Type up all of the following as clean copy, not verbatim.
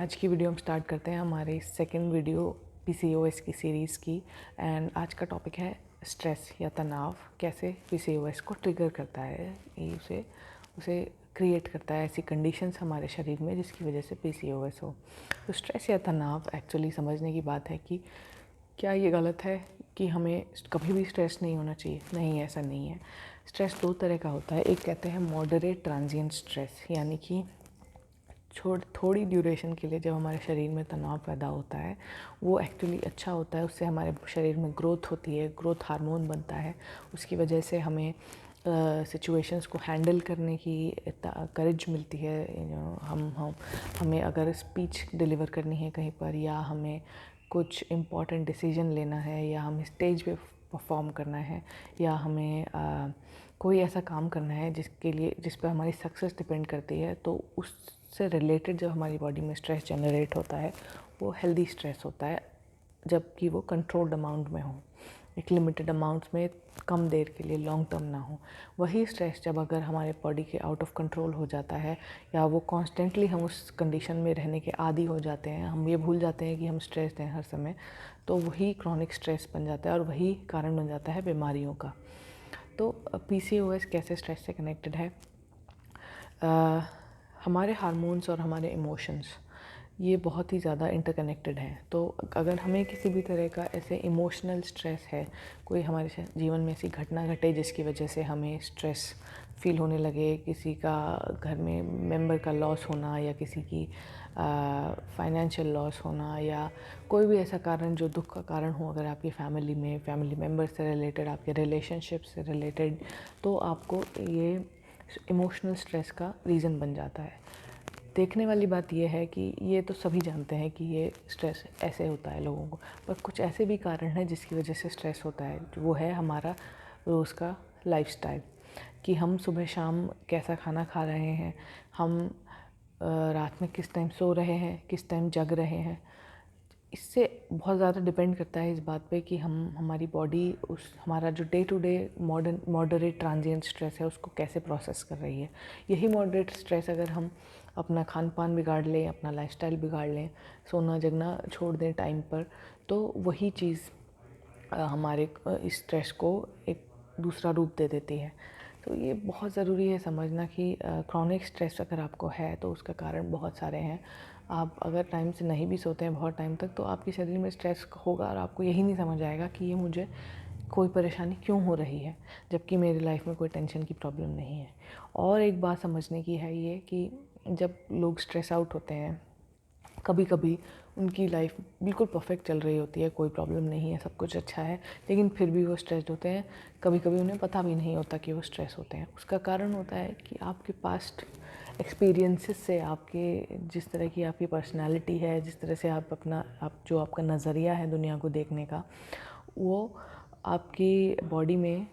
आज की वीडियो हम स्टार्ट करते हैं हमारे सेकंड वीडियो पीसीओएस की सीरीज़ की। एंड आज का टॉपिक है स्ट्रेस या तनाव कैसे पीसीओएस को ट्रिगर करता है, ये उसे क्रिएट करता है ऐसी कंडीशंस हमारे शरीर में जिसकी वजह से पीसीओएस हो। तो स्ट्रेस या तनाव एक्चुअली समझने की बात है कि क्या ये गलत है कि हमें कभी भी स्ट्रेस नहीं होना चाहिए। नहीं, ऐसा नहीं है। स्ट्रेस दो तरह का होता है। एक कहते हैं मॉडरेट ट्रांजिएंट स्ट्रेस, यानी कि थोड़ी ड्यूरेशन के लिए जब हमारे शरीर में तनाव पैदा होता है वो एक्चुअली अच्छा होता है। उससे हमारे शरीर में ग्रोथ होती है, ग्रोथ हार्मोन बनता है। उसकी वजह से हमें सिचुएशंस को हैंडल करने की करेज मिलती है। हमें अगर स्पीच डिलीवर करनी है कहीं पर, या हमें कुछ इम्पॉर्टेंट डिसीजन लेना है, या हमें स्टेज पे परफॉर्म करना है, या हमें कोई ऐसा काम करना है जिस पर हमारी सक्सेस डिपेंड करती है, तो उससे रिलेटेड जब हमारी बॉडी में स्ट्रेस जनरेट होता है वो हेल्दी स्ट्रेस होता है, जबकि वो कंट्रोल्ड अमाउंट में हो, एक लिमिटेड अमाउंट्स में, कम देर के लिए, लॉन्ग टर्म ना हो। वही स्ट्रेस जब अगर हमारे बॉडी के आउट ऑफ कंट्रोल हो जाता है, या वो कॉन्स्टेंटली हम उस कंडीशन में रहने के आदी हो जाते हैं, हम ये भूल जाते हैं कि हम स्ट्रेस हैं हर समय, तो वही क्रॉनिक स्ट्रेस बन जाता है और वही कारण बन जाता है बीमारियों का। तो पीसीओएस कैसे स्ट्रेस से कनेक्टेड है? हमारे हार्मोन्स और हमारे इमोशंस ये बहुत ही ज़्यादा इंटरकनेक्टेड हैं। तो अगर हमें किसी भी तरह का ऐसे इमोशनल स्ट्रेस है, कोई हमारे जीवन में ऐसी घटना घटे जिसकी वजह से हमें स्ट्रेस फील होने लगे, किसी का घर में मेंबर का लॉस होना, या किसी की फाइनेंशियल लॉस होना, या कोई भी ऐसा कारण जो दुख का कारण हो अगर आपकी फैमिली में, फैमिली मेम्बर से रिलेटेड, आपके रिलेशनशिप से रिलेटेड, तो आपको ये इमोशनल स्ट्रेस का रीज़न बन जाता है। देखने वाली बात यह है कि ये तो सभी जानते हैं कि ये स्ट्रेस ऐसे होता है लोगों को, पर कुछ ऐसे भी कारण हैं जिसकी वजह से स्ट्रेस होता है। वो है हमारा रोज़ का लाइफस्टाइल, कि हम सुबह शाम कैसा खाना खा रहे हैं, हम रात में किस टाइम सो रहे हैं, किस टाइम जग रहे हैं। इससे बहुत ज़्यादा डिपेंड करता है इस बात पे कि हमारी बॉडी हमारा जो day to day moderate transient stress है उसको कैसे प्रोसेस कर रही है। यही मॉडरेट स्ट्रेस अगर हम अपना खान पान बिगाड़ लें, अपना लाइफस्टाइल बिगाड़ लें, सोना जगना छोड़ दें टाइम पर, तो वही चीज़ हमारे इस स्ट्रेस को एक दूसरा रूप दे देती है। तो ये बहुत ज़रूरी है समझना कि क्रॉनिक स्ट्रेस अगर आपको है तो उसका कारण बहुत सारे हैं। आप अगर टाइम से नहीं भी सोते हैं बहुत टाइम तक, तो आपके शरीर में स्ट्रेस होगा और आपको यही नहीं समझ आएगा कि ये मुझे कोई परेशानी क्यों हो रही है, जबकि मेरी लाइफ में कोई टेंशन की प्रॉब्लम नहीं है। और एक बात समझने की है ये कि जब लोग स्ट्रेस आउट होते हैं, कभी कभी उनकी लाइफ बिल्कुल परफेक्ट चल रही होती है, कोई प्रॉब्लम नहीं है, सब कुछ अच्छा है, लेकिन फिर भी वो स्ट्रेस्ड होते हैं। कभी कभी उन्हें पता भी नहीं होता कि वो स्ट्रेस होते हैं। उसका कारण होता है कि आपके पास्ट एक्सपीरियंसेस से, आपके जिस तरह की आपकी पर्सनालिटी है, जिस तरह से आप जो आपका नज़रिया है दुनिया को देखने का, वो आपकी बॉडी में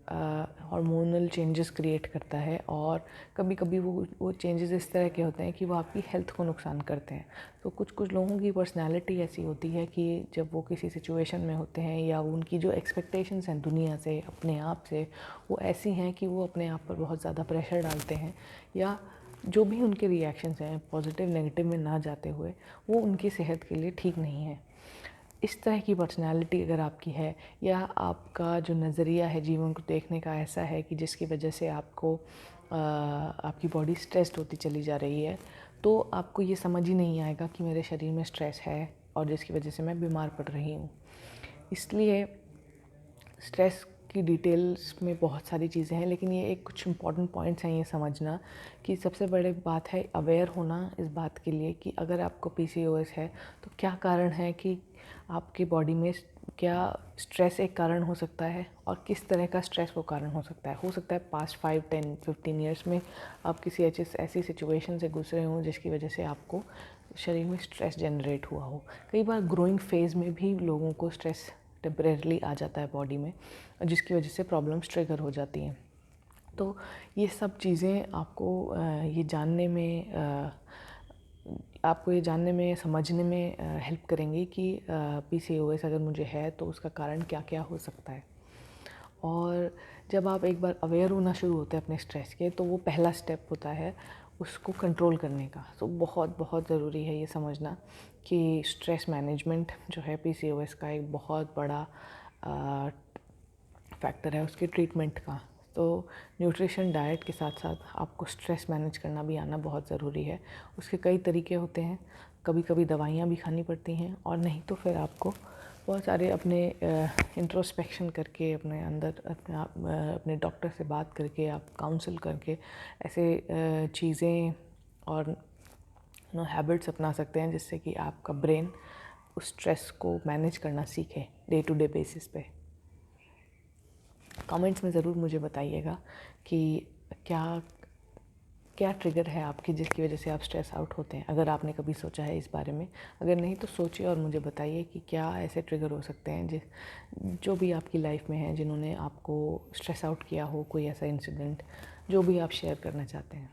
हार्मोनल चेंजेस क्रिएट करता है। और कभी कभी वो चेंजेस इस तरह के होते हैं कि वो आपकी हेल्थ को नुकसान करते हैं। तो कुछ कुछ लोगों की पर्सनालिटी ऐसी होती है कि जब वो किसी सिचुएशन में होते हैं, या उनकी जो एक्सपेक्टेशंस हैं दुनिया से, अपने आप से, वो ऐसी हैं कि वो अपने आप पर बहुत ज़्यादा प्रेशर डालते हैं, या जो भी उनके रिएक्शंस हैं पॉजिटिव नेगेटिव में ना जाते हुए, वो उनकी सेहत के लिए ठीक नहीं है। इस तरह की पर्सनालिटी अगर आपकी है, या आपका जो नज़रिया है जीवन को देखने का ऐसा है कि जिसकी वजह से आपकी बॉडी स्ट्रेस्ड होती चली जा रही है, तो आपको ये समझ ही नहीं आएगा कि मेरे शरीर में स्ट्रेस है और जिसकी वजह से मैं बीमार पड़ रही हूँ। इसलिए स्ट्रेस की डिटेल्स में बहुत सारी चीज़ें हैं, लेकिन ये एक कुछ इम्पॉर्टेंट पॉइंट्स हैं ये समझना कि सबसे बड़ी बात है अवेयर होना इस बात के लिए कि अगर आपको पीसीओएस है तो क्या कारण है, कि आपकी बॉडी में क्या स्ट्रेस एक कारण हो सकता है, और किस तरह का स्ट्रेस वो कारण हो सकता है। पास्ट 5, 10, 15 ईयर्स में आप किसी ऐसी सिचुएशन से गुजरे हों जिसकी वजह से आपको शरीर में स्ट्रेस जनरेट हुआ हो। कई बार ग्रोइंग फेज़ में भी लोगों को स्ट्रेस टेम्परेरली आ जाता है बॉडी में, जिसकी वजह से प्रॉब्लम्स ट्रिगर हो जाती हैं। तो ये सब चीज़ें आपको ये जानने में, समझने में हेल्प करेंगी कि पीसीओएस अगर मुझे है तो उसका कारण क्या क्या हो सकता है। और जब आप एक बार अवेयर होना शुरू होते हैं अपने स्ट्रेस के, तो वो पहला स्टेप होता है उसको कंट्रोल करने का। तो बहुत बहुत ज़रूरी है ये समझना कि स्ट्रेस मैनेजमेंट जो है पीसीओएस का एक बहुत बड़ा फैक्टर है उसके ट्रीटमेंट का। तो न्यूट्रिशन डाइट के साथ साथ आपको स्ट्रेस मैनेज करना भी आना बहुत ज़रूरी है। उसके कई तरीके होते हैं, कभी कभी दवाइयाँ भी खानी पड़ती हैं, और नहीं तो फिर आपको बहुत सारे अपने इंट्रोस्पेक्शन करके, अपने अंदर अपने डॉक्टर से बात करके, आप काउंसल करके ऐसे चीज़ें और हैबिट्स अपना सकते हैं जिससे कि आपका ब्रेन उस स्ट्रेस को मैनेज करना सीखे डे टू डे बेसिस पे। कमेंट्स में ज़रूर मुझे बताइएगा कि क्या क्या ट्रिगर है आपकी जिसकी वजह से आप स्ट्रेस आउट होते हैं, अगर आपने कभी सोचा है इस बारे में। अगर नहीं तो सोचिए और मुझे बताइए कि क्या ऐसे ट्रिगर हो सकते हैं जो भी आपकी लाइफ में हैं, जिन्होंने आपको स्ट्रेस आउट किया हो, कोई ऐसा इंसिडेंट जो भी आप शेयर करना चाहते हैं।